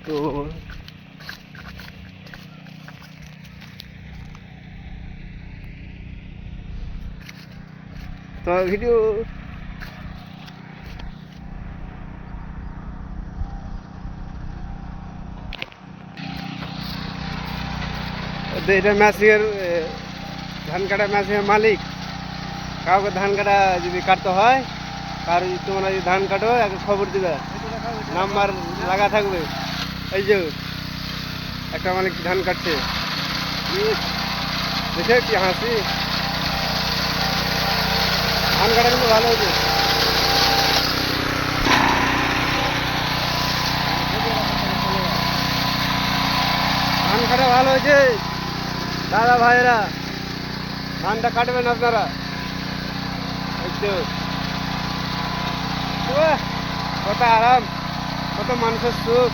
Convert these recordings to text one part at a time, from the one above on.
তো তোমার ভিডিও এটা মেশিনের ধান কাটা মেশিনের মালিক কাউকে ধান কাটা যদি কাটতে হয় কারো যদি তোমরা যদি ধান কাটো একটা খবর দিবে, নাম্বার লাগা থাকবে। এই যে একটা মালিক ধান কাটছে, দেখে কি হাসি। ধান কাটা কিন্তু ভালো হয়েছে, ধান কাটা ভালো হয়েছে। দাদা ভাইয়েরা ধানটা কাটবেন আপনারা। এই তো কত আরাম, কত মানুষের সুখ।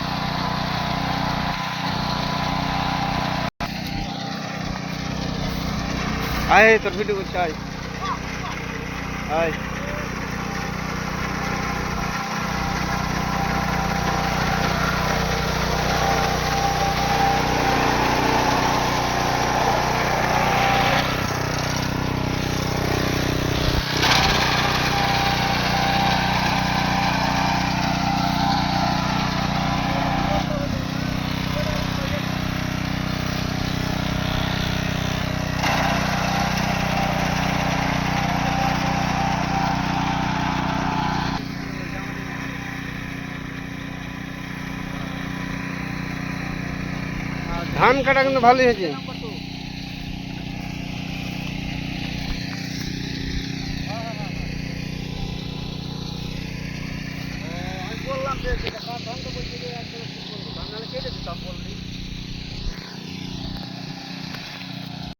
আয় তোর ভিডিও করছে, আয় আয়। ধান কাটা কিন্তু ভালোই হয়েছে। আমি বললাম যে ধান তো বলছি যে ধান কেটে দিতাম বললি।